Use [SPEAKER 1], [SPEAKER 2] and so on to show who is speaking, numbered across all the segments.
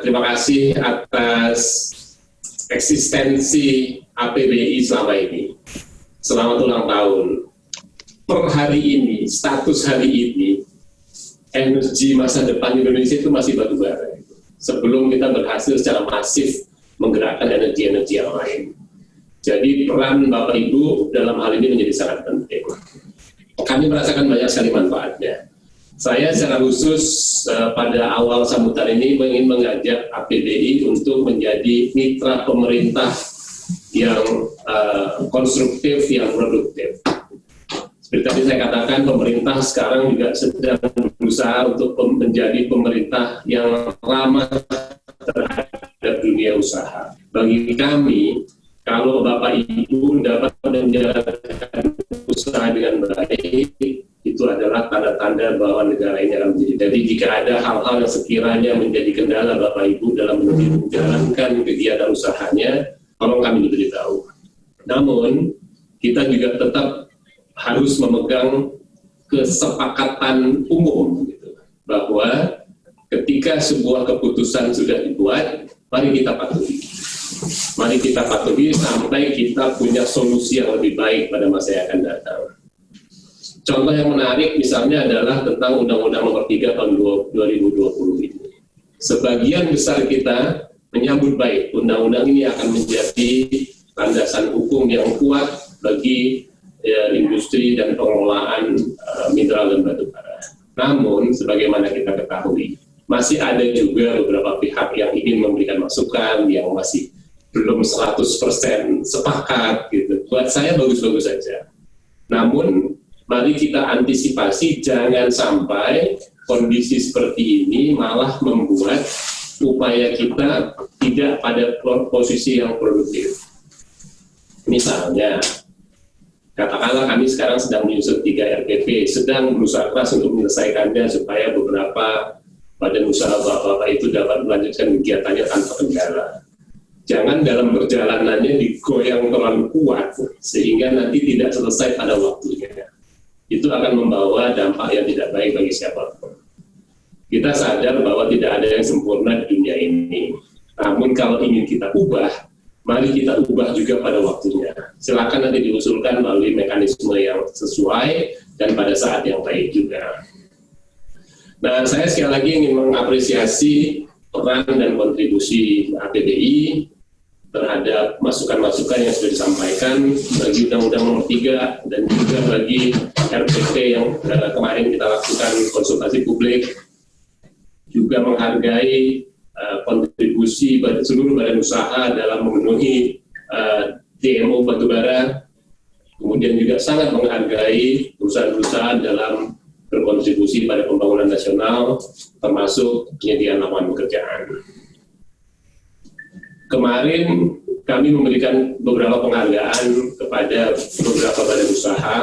[SPEAKER 1] terima kasih atas eksistensi APBI selama ini. Selamat ulang tahun. Per hari ini, status hari ini, energi masa depan Indonesia itu masih batu bara. Sebelum kita berhasil secara masif menggerakkan energi-energi yang lain. Jadi peran Bapak Ibu dalam hal ini menjadi sangat penting. Kami merasakan banyak sekali manfaatnya. Saya secara khusus pada awal sambutan ini ingin mengajak APBI untuk menjadi mitra pemerintah yang konstruktif, yang produktif. Seperti tadi saya katakan, pemerintah sekarang juga sedang berusaha untuk menjadi pemerintah yang ramah terhadap dunia usaha. Bagi kami, kalau Bapak Ibu dapat menjalankan usaha dengan baik, itu adalah tanda-tanda bahwa negara ini akan menjadi. Jadi jika ada hal-hal yang sekiranya menjadi kendala Bapak Ibu dalam menjalankan kegiatan usahanya, tolong kami diberitahu. Namun, kita juga tetap harus memegang kesepakatan umum, gitu, bahwa ketika sebuah keputusan sudah dibuat, mari kita patuhi. Mari kita patuhi sampai kita punya solusi yang lebih baik pada masa yang akan datang. Contoh yang menarik misalnya adalah tentang Undang-Undang Nomor 3 Tahun 2020 ini. Sebagian besar kita menyambut baik undang-undang ini akan menjadi landasan hukum yang kuat bagi industri dan pengelolaan mineral dan batu bara. Namun, sebagaimana kita ketahui, masih ada juga beberapa pihak yang ingin memberikan masukan yang masih belum 100% sepakat gitu. Buat saya bagus-bagus saja. Namun, mari kita antisipasi jangan sampai kondisi seperti ini malah membuat upaya kita tidak pada posisi yang produktif. Misalnya, katakanlah kami sekarang sedang menyusun 3 RPP, sedang berusaha keras untuk menyelesaikannya supaya beberapa badan usaha bapak-bapak itu dapat melanjutkan kegiatannya tanpa kendala. Jangan dalam perjalanannya digoyang terlalu kuat, sehingga nanti tidak selesai pada waktunya. Itu akan membawa dampak yang tidak baik bagi siapapun. Kita sadar bahwa tidak ada yang sempurna di dunia ini. Namun kalau ingin kita ubah, mari kita ubah juga pada waktunya. Silakan nanti diusulkan melalui mekanisme yang sesuai dan pada saat yang baik juga. Nah, saya sekali lagi ingin mengapresiasi peran dan kontribusi APBI terhadap masukan-masukan yang sudah disampaikan bagi Undang-Undang Nomor 3 dan juga bagi RPP yang kemarin kita lakukan konsultasi publik, juga menghargai kontribusi seluruh badan usaha dalam memenuhi DMO batubara, kemudian juga sangat menghargai perusahaan-perusahaan dalam berkontribusi pada pembangunan nasional, termasuk penyediaan lapangan pekerjaan. Kemarin kami memberikan beberapa penghargaan kepada beberapa badan usaha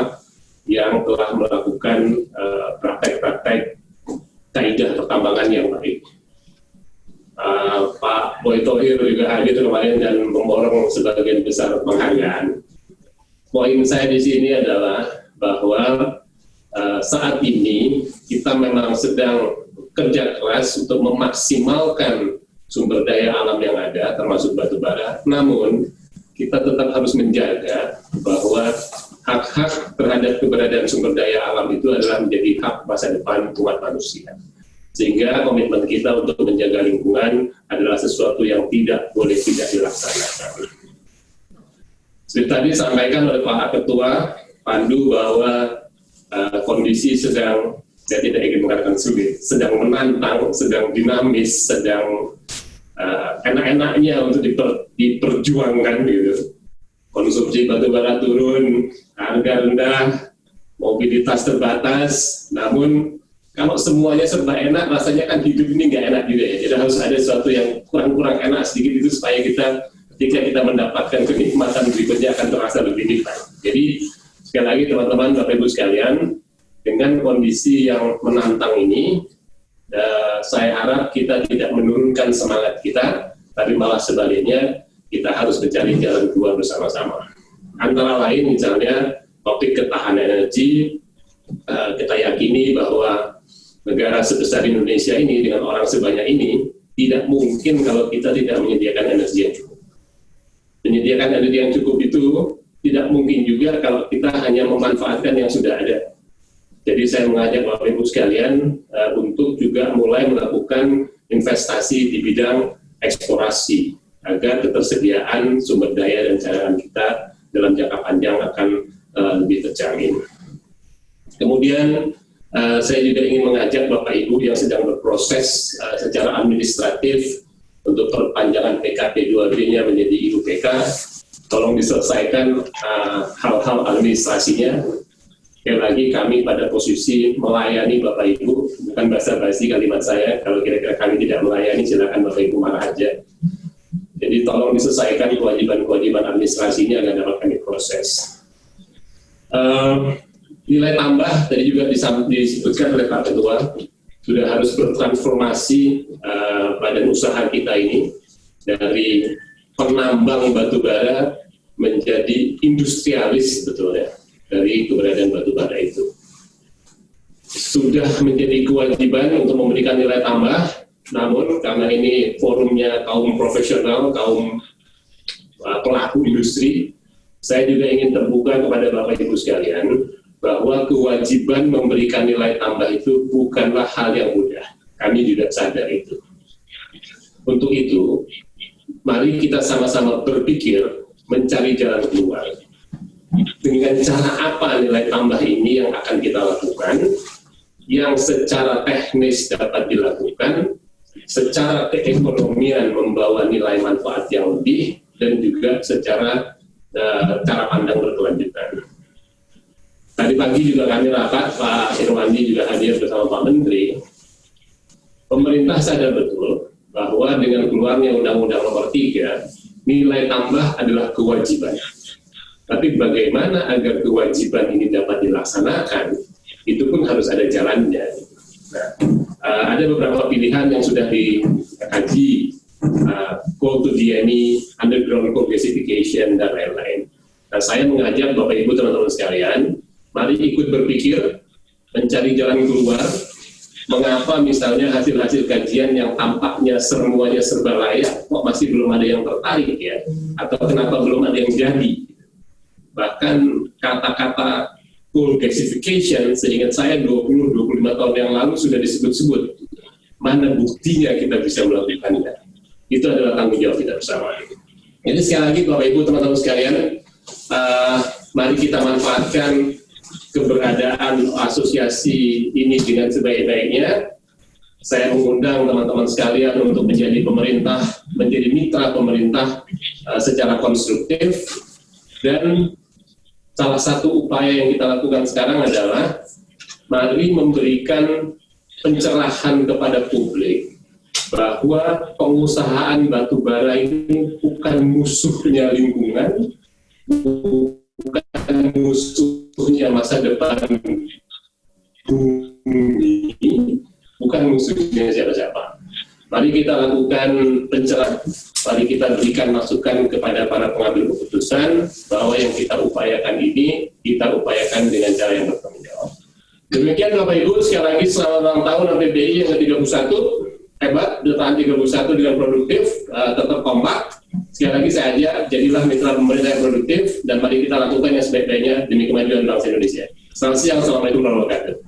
[SPEAKER 1] yang telah melakukan praktek-praktek kaidah pertambangan yang baik. Pak Boy Thohir juga hadir kemarin dan memborong sebagian besar penghargaan. Poin saya di sini adalah bahwa saat ini kita memang sedang kerja keras untuk memaksimalkan sumber daya alam yang ada, termasuk batu bara. Namun, kita tetap harus menjaga bahwa hak-hak terhadap keberadaan sumber daya alam itu adalah menjadi hak masa depan umat manusia. Sehingga komitmen kita untuk menjaga lingkungan adalah sesuatu yang tidak boleh tidak dilaksanakan. Seperti tadi disampaikan oleh Pak Ketua Pandu bahwa kondisi sedang, saya tidak ingin mengatakan sulit, sedang menantang, sedang dinamis, sedang enak-enaknya untuk diperjuangkan gitu. Konsumsi batubara turun, harga rendah, mobilitas terbatas, namun kalau semuanya serba enak, rasanya kan hidup ini nggak enak juga ya. Jadi harus ada sesuatu yang kurang-kurang enak sedikit itu supaya kita ketika kita mendapatkan kenikmatan berikutnya akan terasa lebih nikmat. Jadi sekali lagi teman-teman, Bapak Ibu sekalian, dengan kondisi yang menantang ini, saya harap kita tidak menurunkan semangat kita, tapi malah sebaliknya kita harus mencari jalan keluar bersama-sama. Antara lain misalnya topik ketahanan energi, kita yakini bahwa negara sebesar Indonesia ini dengan orang sebanyak ini tidak mungkin kalau kita tidak menyediakan energi yang cukup. Menyediakan energi yang cukup itu tidak mungkin juga kalau kita hanya memanfaatkan yang sudah ada. Jadi saya mengajak Bapak Ibu sekalian untuk juga mulai melakukan investasi di bidang eksplorasi agar ketersediaan sumber daya dan cadangan kita dalam jangka panjang akan lebih terjamin. Kemudian saya juga ingin mengajak Bapak Ibu yang sedang berproses secara administratif untuk perpanjangan PKP 2B-nya menjadi IUPK, tolong diselesaikan hal-hal administrasinya. Sekali lagi kami pada posisi melayani Bapak Ibu, bukan basa-basi kalimat saya, kalau kira-kira kami tidak melayani silakan Bapak Ibu marah aja. Jadi tolong diselesaikan kewajiban-kewajiban administrasinya agar dapat kami proses. Nilai tambah tadi juga disebutkan oleh Pak Ketua, sudah harus bertransformasi badan usaha kita ini dari penambang batu bara menjadi industrialis sebetulnya dari keberadaan batu bara itu. Sudah menjadi kewajiban untuk memberikan nilai tambah, namun karena ini forumnya kaum profesional, kaum pelaku industri, saya juga ingin terbuka kepada Bapak Ibu sekalian bahwa kewajiban memberikan nilai tambah itu bukanlah hal yang mudah. Kami juga sadar itu. Untuk itu, mari kita sama-sama berpikir mencari jalan keluar. Dengan cara apa nilai tambah ini yang akan kita lakukan, yang secara teknis dapat dilakukan, secara keekonomian membawa nilai manfaat yang lebih, dan juga secara cara pandang berkelanjutan. Tadi pagi juga kami rapat, Pak Irwandi juga hadir bersama Pak Menteri. Pemerintah sadar betul bahwa dengan keluarnya Undang-Undang Nomor 3, nilai tambah adalah kewajiban. Tapi bagaimana agar kewajiban ini dapat dilaksanakan, itu pun harus ada jalannya. Nah, ada beberapa pilihan yang sudah dikaji, coal to DME, underground coal gasification, dan lain-lain. Nah, saya mengajak Bapak Ibu teman-teman sekalian, mari ikut berpikir, mencari jalan keluar, mengapa misalnya hasil-hasil kajian yang tampaknya semuanya serba layak, kok masih belum ada yang tertarik ya, atau kenapa belum ada yang jadi. Bahkan kata-kata coal gasification, seingat saya 20-25 tahun yang lalu sudah disebut-sebut. Mana buktinya kita bisa melakukannya? Itu adalah tanggung jawab kita bersama. Jadi sekali lagi Bapak Ibu teman-teman sekalian, mari kita manfaatkan keberadaan asosiasi ini dengan sebaik-baiknya. Saya mengundang teman-teman sekalian untuk menjadi pemerintah, menjadi mitra pemerintah secara konstruktif. Dan salah satu upaya yang kita lakukan sekarang adalah mari memberikan pencerahan kepada publik bahwa pengusahaan batu bara ini bukan musuhnya lingkungan, bukan musuhnya masa depan bumi, bukan musuhnya siapa-siapa. Mari kita lakukan pencerahan, mari kita berikan masukan kepada para pengambil keputusan bahwa yang kita upayakan ini, kita upayakan dengan cara yang bertanggung jawab. Demikian Bapak Ibu, sekali lagi selamat ulang tahun PBI yang ke-31, hebat, bertahan 31 dengan produktif, tetap kompak. Sekali lagi saya ajak, jadilah mitra pemerintah yang produktif, dan mari kita lakukan yang sebaik-baiknya demi kemajuan bangsa Indonesia. Selamat siang, Assalamualaikum warahmatullahi wabarakatuh.